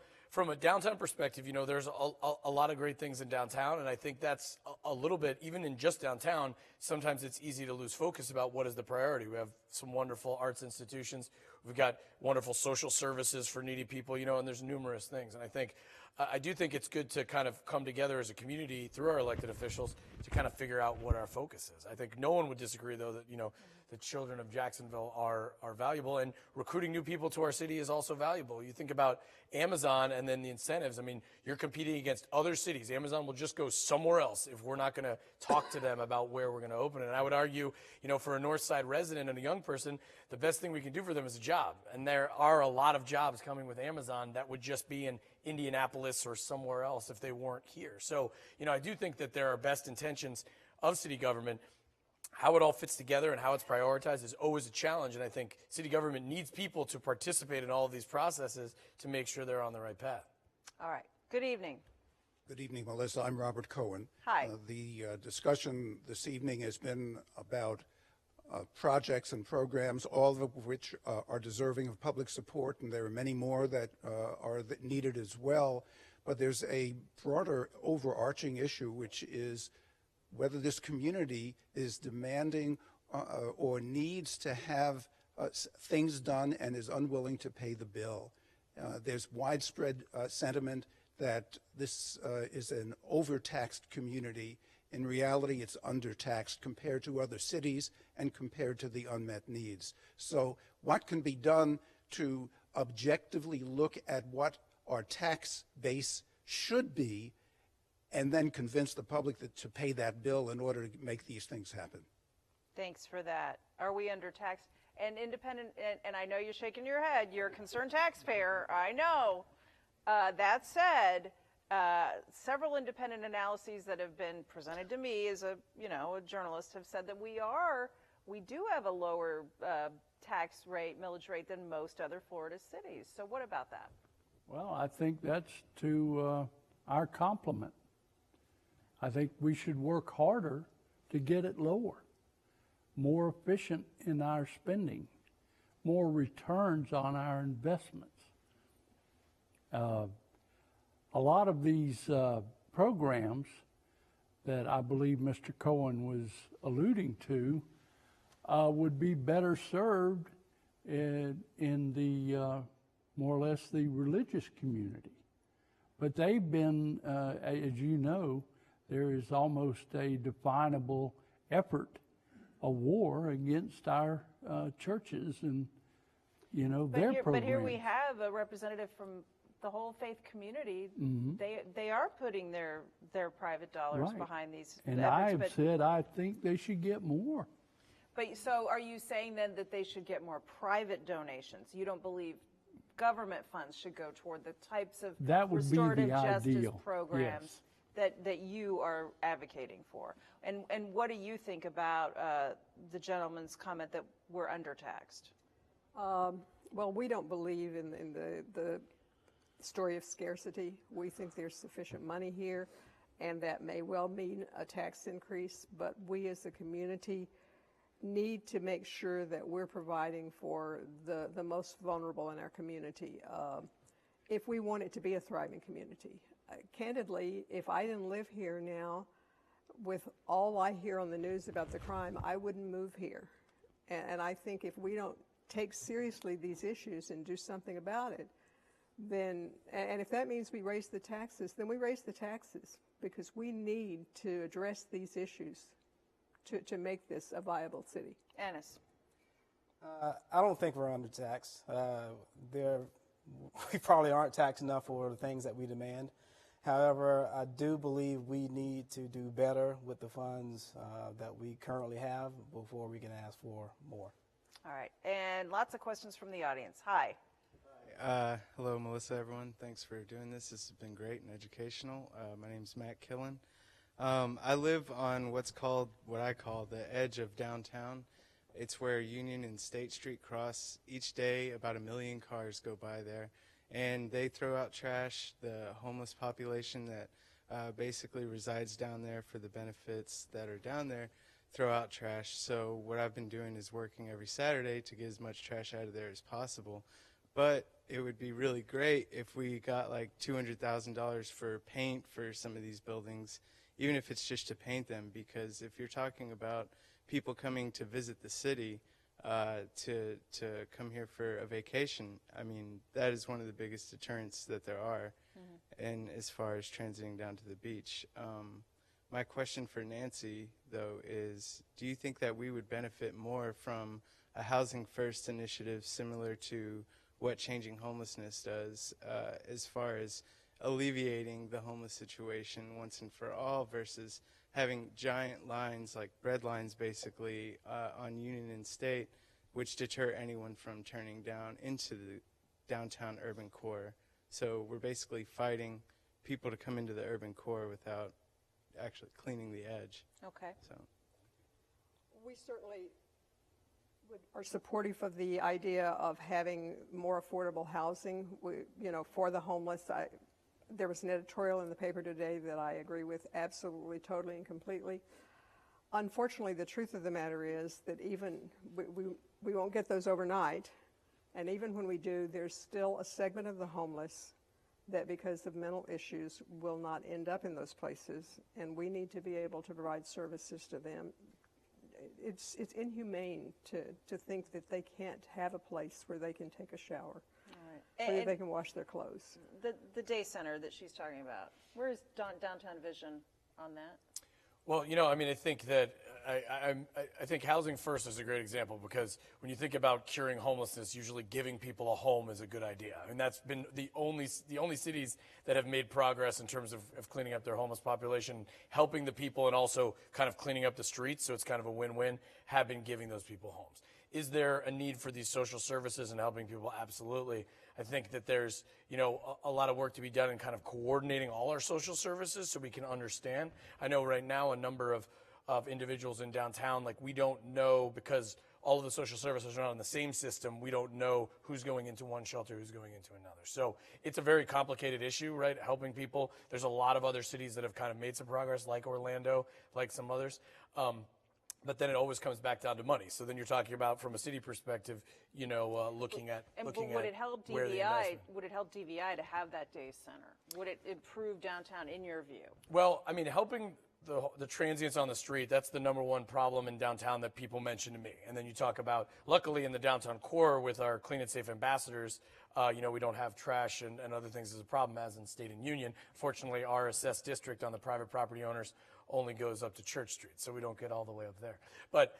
a downtown perspective, you know, there's a lot of great things in downtown, and I think that's a little bit, even in just downtown, sometimes it's easy to lose focus about what is the priority. We have some wonderful arts institutions. We've got wonderful social services for needy people, you know, and there's numerous things. And I think, I do think it's good to kind of come together as a community through our elected officials to kind of figure out what our focus is. I think no one would disagree, though, that, you know, the children of Jacksonville are valuable, and recruiting new people to our city is also valuable. You think about Amazon and then the incentives. I mean, you're competing against other cities. Amazon will just go somewhere else if we're not going to talk to them about where we're going to open it. And I would argue, you know, for a Northside resident and a young person, the best thing we can do for them is a job. And there are a lot of jobs coming with Amazon that would just be in Indianapolis or somewhere else if they weren't here. So, you know, I do think that there are best intentions of city government. How it all fits together and how it's prioritized is always a challenge, and I think city government needs people to participate in all of these processes to make sure they're on the right path. All right. Good evening. Good evening, Melissa. I'm Robert Cohen. Hi. The discussion this evening has been about projects and programs, all of which are deserving of public support, and there are many more that are needed as well. But there's a broader overarching issue, which is whether this community is demanding or needs to have things done and is unwilling to pay the bill. There's widespread sentiment that this is an overtaxed community. In reality, it's undertaxed compared to other cities and compared to the unmet needs. So what can be done to objectively look at what our tax base should be and then convince the public to pay that bill in order to make these things happen? Thanks for that. Are we undertaxed? And independent, and I know you're shaking your head, you're a concerned taxpayer, I know. That said, several independent analyses that have been presented to me as a journalist have said that we do have a lower tax rate, millage rate than most other Florida cities. So what about that? Well, I think that's to our compliment. I think we should work harder to get it lower, more efficient in our spending, more returns on our investments. A lot of these programs that I believe Mr. Cohen was alluding to would be better served in the more or less the religious community. But they've been, as you know, there is almost a definable effort, a war against our churches and, their programs. But here we have a representative from the whole faith community. Mm-hmm. They are putting their private dollars behind these and efforts. I've said I think they should get more. But so are you saying then that they should get more private donations? You don't believe government funds should go toward the types of restorative justice programs that you are advocating for? And what do you think about the gentleman's comment that we're undertaxed? Well, we don't believe in the story of scarcity. We think there's sufficient money here, and that may well mean a tax increase, but we as a community need to make sure that we're providing for the most vulnerable in our community if we want it to be a thriving community. Candidly, if I didn't live here now, with all I hear on the news about the crime, I wouldn't move here. And I think if we don't take seriously these issues and do something about it, then, and if that means we raise the taxes, then we raise the taxes, because we need to address these issues to make this a viable city. Ennis. I don't think we're undertaxed. We probably aren't taxed enough for the things that we demand. However, I do believe we need to do better with the funds that we currently have before we can ask for more. All right, and lots of questions from the audience. Hi. Hello, Melissa, everyone. Thanks for doing this. This has been great and educational. My name's Matt Killen. I live on what I call the edge of downtown. It's where Union and State Street cross. Each day, about 1 million cars go by there, and they throw out trash. The homeless population that basically resides down there for the benefits that are down there throw out trash. So what I've been doing is working every Saturday to get as much trash out of there as possible. But it would be really great if we got like $200,000 for paint for some of these buildings, even if it's just to paint them, because if you're talking about people coming to visit the city to come here for a vacation, I mean, that is one of the biggest deterrents that there are. And as far as transiting down to the beach. My question for Nancy, though, is do you think that we would benefit more from a Housing First initiative similar to what Changing Homelessness does as far as alleviating the homeless situation once and for all versus having giant lines, like bread lines basically, on Union and State, which deter anyone from turning down into the downtown urban core? So we're basically fighting people to come into the urban core without actually cleaning the edge. Okay. So we certainly are supportive of the idea of having more affordable housing, for the homeless. There was an editorial in the paper today that I agree with absolutely, totally, and completely. Unfortunately, the truth of the matter is that even we won't get those overnight, and even when we do, there's still a segment of the homeless that because of mental issues will not end up in those places, and we need to be able to provide services to them. It's inhumane to think that they can't have a place where they can take a shower, where they can wash their clothes. The day center that she's talking about, where is Downtown Vision on that? Well, I think that I think Housing First is a great example because when you think about curing homelessness, usually giving people a home is a good idea. I mean, that's been the only cities that have made progress in terms of cleaning up their homeless population, helping the people, and also kind of cleaning up the streets. So it's kind of a win-win. Have been giving those people homes. Is there a need for these social services and helping people? Absolutely. I think that there's, a lot of work to be done in kind of coordinating all our social services so we can understand. I know right now a number of individuals in downtown, like we don't know because all of the social services are not in the same system. We don't know who's going into one shelter, who's going into another. So it's a very complicated issue, right? Helping people. There's a lot of other cities that have kind of made some progress, like Orlando, like some others. But then it always comes back down to money. So then you're talking about, from a city perspective, looking at would it help DVI? Would it help DVI to have that day center? Would it improve downtown, in your view? Well, I mean, helping the transients on the street, that's the number one problem in downtown that people mention to me. And then you talk about, luckily in the downtown core with our Clean and Safe ambassadors, we don't have trash and other things as a problem as in State and Union. Fortunately, our assessed district on the private property owners only goes up to Church Street, so we don't get all the way up there. But,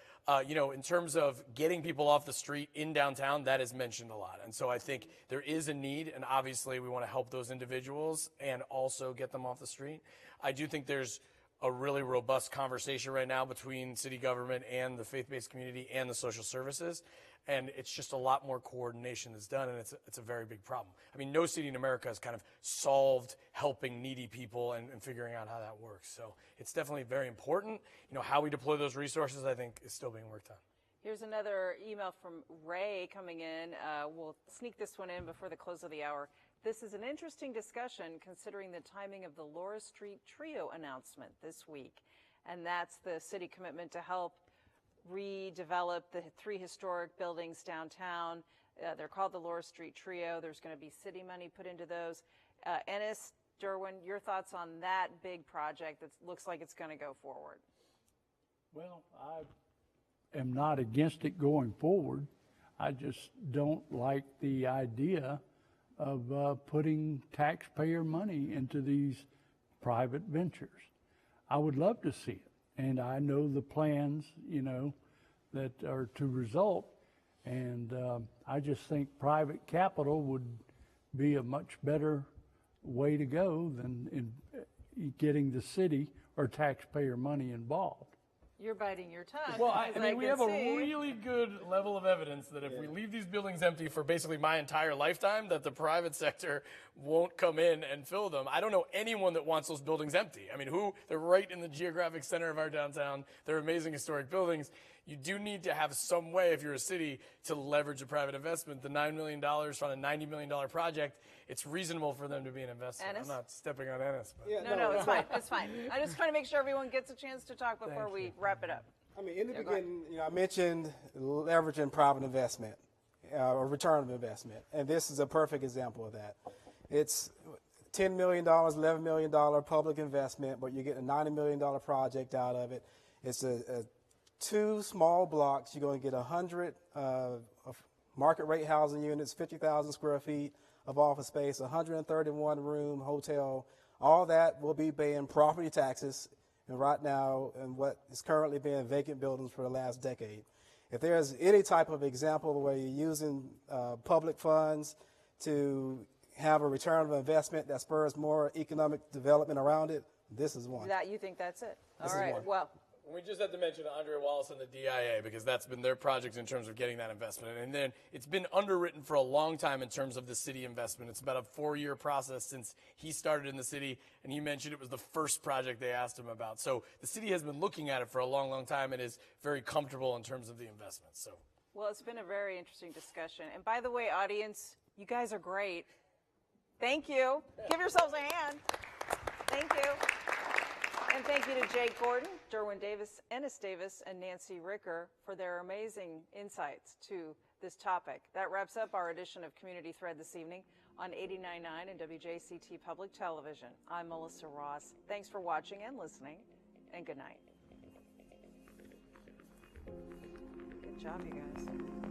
in terms of getting people off the street in downtown, that is mentioned a lot. And so I think there is a need, and obviously we want to help those individuals and also get them off the street. I do think there's a really robust conversation right now between city government and the faith-based community and the social services. And it's just a lot more coordination that's done, and it's a very big problem. I mean, no city in America has kind of solved helping needy people and figuring out how that works. So it's definitely very important. How we deploy those resources, I think, is still being worked on. Here's another email from Ray coming in. We'll sneak this one in before the close of the hour. This is an interesting discussion considering the timing of the Laura Street Trio announcement this week. And that's the city commitment to help redevelop the 3 historic buildings downtown. They're called the Laura Street Trio. There's going to be city money put into those. Ennis, Durwin, your thoughts on that big project that looks like it's going to go forward? Well, I am not against it going forward. I just don't like the idea of putting taxpayer money into these private ventures. I would love to see it. And I know the plans, that are to result. And I just think private capital would be a much better way to go than in getting the city or taxpayer money involved. You're biting your tongue. Well, I mean, we have a see. really good level of evidence that if we leave these buildings empty for basically my entire lifetime, that the private sector won't come in and fill them. I don't know anyone that wants those buildings empty. I mean, they're right in the geographic center of our downtown. They're amazing historic buildings. You do need to have some way, if you're a city, to leverage a private investment. The $9 million on a $90 million project, it's reasonable for them to be an investor. Ennis? I'm not stepping on Ennis. But. Yeah, No, it's fine. It's fine. I'm just trying to make sure everyone gets a chance to talk before we wrap it up. I mean, in the beginning, I mentioned leveraging private investment, or return of investment, and this is a perfect example of that. It's $10 million, $11 million public investment, but you get a $90 million project out of it. It's a 2 small blocks. You're going to get 100 of market rate housing units, 50,000 square feet of office space, 131 room hotel. All that will be paying property taxes. And right now, in what is currently being vacant buildings for the last decade. If there's any type of example where you're using public funds to have a return of investment that spurs more economic development around it, this is one. You think that's it? This All is right. one. Well, We just have to mention Andre Wallace and the DIA because that's been their project in terms of getting that investment. And then it's been underwritten for a long time in terms of the city investment. It's about a 4-year process since he started in the city, and he mentioned it was the first project they asked him about. So the city has been looking at it for a long, long time and is very comfortable in terms of the investment. So, well, it's been a very interesting discussion. And by the way, audience, you guys are great. Thank you. Give yourselves a hand. Thank you. And thank you to Jake Gordon, Durwin Davis, Ennis Davis, and Nancy Ricker for their amazing insights to this topic. That wraps up our edition of Community Thread this evening on 89.9 and WJCT Public Television. I'm Melissa Ross. Thanks for watching and listening, and good night. Good job, you guys.